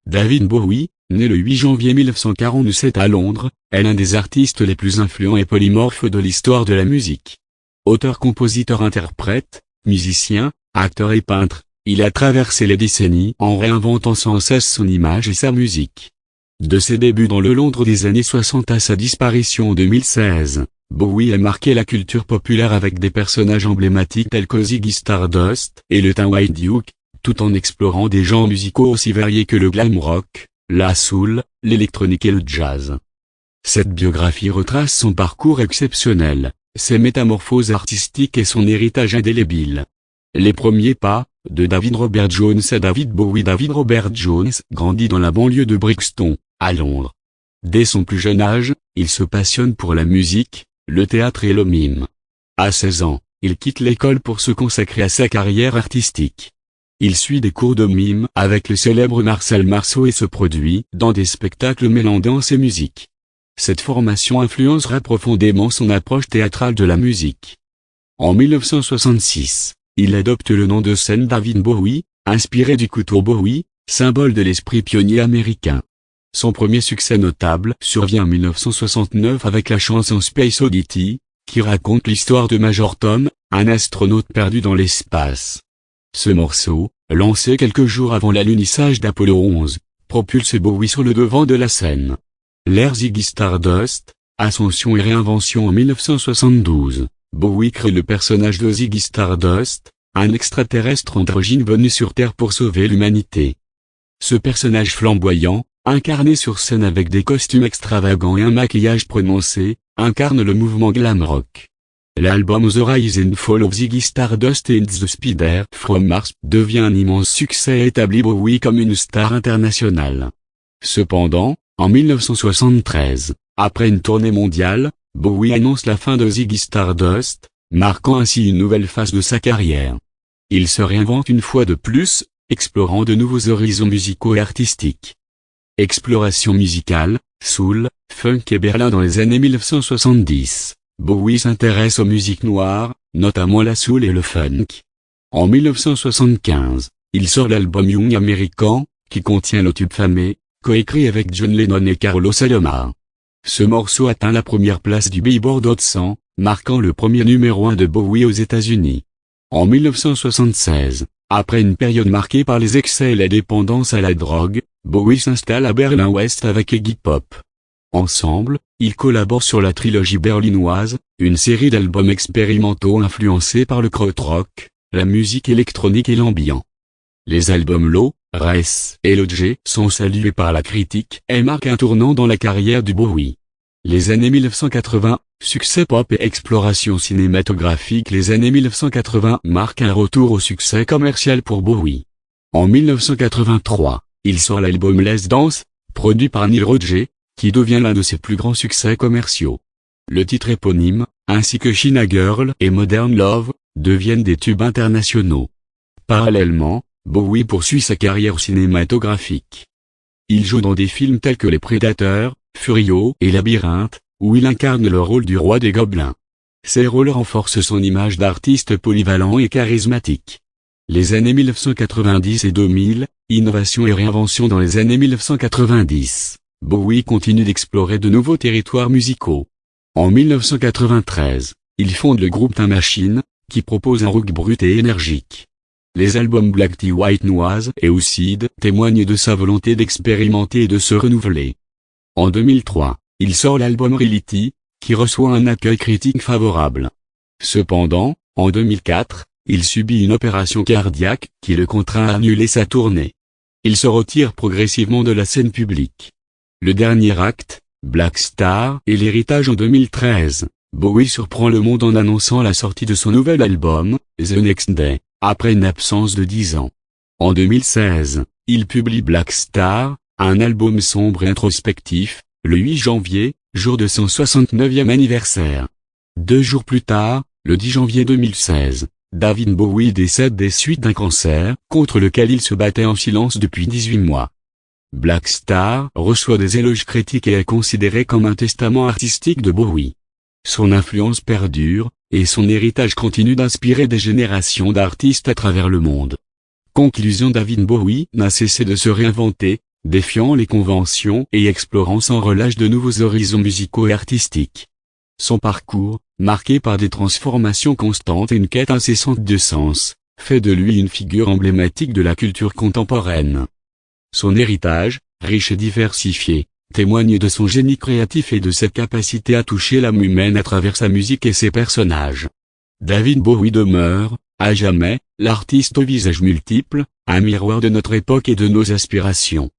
David Bowie, né le 8 janvier 1947 à Londres, est l'un des artistes les plus influents et polymorphes de l'histoire de la musique. Auteur, compositeur, interprète, musicien, acteur et peintre, il a traversé les décennies en réinventant sans cesse son image et sa musique. De ses débuts dans le Londres des années 60 à sa disparition en 2016, Bowie a marqué la culture populaire avec des personnages emblématiques tels que Ziggy Stardust et le Tin White Duke, tout en explorant des genres musicaux aussi variés que le glam rock, la soul, l'électronique et le jazz. Cette biographie retrace son parcours exceptionnel, ses métamorphoses artistiques et son héritage indélébile. Les premiers pas, de David Robert Jones à David Bowie. David Robert Jones grandit dans la banlieue de Brixton, à Londres. Dès son plus jeune âge, il se passionne pour la musique, le théâtre et le mime. À 16 ans, il quitte l'école pour se consacrer à sa carrière artistique. Il suit des cours de mime avec le célèbre Marcel Marceau et se produit dans des spectacles mêlant danse et musique. Cette formation influencera profondément son approche théâtrale de la musique. En 1966, il adopte le nom de scène David Bowie, inspiré du couteau Bowie, symbole de l'esprit pionnier américain. Son premier succès notable survient en 1969 avec la chanson Space Oddity, qui raconte l'histoire de Major Tom, un astronaute perdu dans l'espace. Ce morceau, lancé quelques jours avant l'alunissage d'Apollo 11, propulse Bowie sur le devant de la scène. L'ère Ziggy Stardust, ascension et réinvention en 1972, Bowie crée le personnage de Ziggy Stardust, un extraterrestre androgyne venu sur Terre pour sauver l'humanité. Ce personnage flamboyant, incarné sur scène avec des costumes extravagants et un maquillage prononcé, incarne le mouvement glam rock. L'album The Rise and Fall of Ziggy Stardust and the Spider from Mars devient un immense succès et établit Bowie comme une star internationale. Cependant, en 1973, après une tournée mondiale, Bowie annonce la fin de Ziggy Stardust, marquant ainsi une nouvelle phase de sa carrière. Il se réinvente une fois de plus, explorant de nouveaux horizons musicaux et artistiques. Exploration musicale, soul, funk et Berlin. Dans les années 1970, Bowie s'intéresse aux musiques noires, notamment la soul et le funk. En 1975, il sort l'album Young American, qui contient le tube fameux, coécrit avec John Lennon et Carlos Alomar. Ce morceau atteint la première place du Billboard Hot 100, marquant le premier numéro 1 de Bowie aux États-Unis. En 1976, après une période marquée par les excès et la dépendance à la drogue, Bowie s'installe à Berlin-Ouest avec Iggy Pop. Ensemble, ils collaborent sur la trilogie berlinoise, une série d'albums expérimentaux influencés par le krautrock, la musique électronique et l'ambient. Les albums Low, Race et Lodge sont salués par la critique et marquent un tournant dans la carrière du Bowie. Les années 1980, succès pop et exploration cinématographique. Les années 1980 marquent un retour au succès commercial pour Bowie. En 1983, il sort l'album Let's Dance, produit par Neil Rodgers, qui devient l'un de ses plus grands succès commerciaux. Le titre éponyme, ainsi que China Girl et Modern Love, deviennent des tubes internationaux. Parallèlement, Bowie poursuit sa carrière cinématographique. Il joue dans des films tels que Les Prédateurs, Furio et Labyrinthe, où il incarne le rôle du roi des gobelins. Ces rôles renforcent son image d'artiste polyvalent et charismatique. Les années 1990 et 2000, innovation et réinvention. Dans les années 1990, Bowie continue d'explorer de nouveaux territoires musicaux. En 1993, il fonde le groupe Tin Machine, qui propose un rock brut et énergique. Les albums Black Tea White Noise et Acid témoignent de sa volonté d'expérimenter et de se renouveler. En 2003, il sort l'album Reality, qui reçoit un accueil critique favorable. Cependant, en 2004, il subit une opération cardiaque qui le contraint à annuler sa tournée. Il se retire progressivement de la scène publique. Le dernier acte, Black Star et l'héritage. En 2013, Bowie surprend le monde en annonçant la sortie de son nouvel album, The Next Day, après une absence de 10 ans. En 2016, il publie Black Star, un album sombre et introspectif, le 8 janvier, jour de son 69e anniversaire. 2 jours plus tard, le 10 janvier 2016, David Bowie décède des suites d'un cancer, contre lequel il se battait en silence depuis 18 mois. Black Star reçoit des éloges critiques et est considéré comme un testament artistique de Bowie. Son influence perdure, et son héritage continue d'inspirer des générations d'artistes à travers le monde. Conclusion: David Bowie n'a cessé de se réinventer, défiant les conventions et explorant sans relâche de nouveaux horizons musicaux et artistiques. Son parcours, marqué par des transformations constantes et une quête incessante de sens, fait de lui une figure emblématique de la culture contemporaine. Son héritage, riche et diversifié, témoigne de son génie créatif et de cette capacité à toucher l'âme humaine à travers sa musique et ses personnages. David Bowie demeure, à jamais, l'artiste au visage multiple, un miroir de notre époque et de nos aspirations.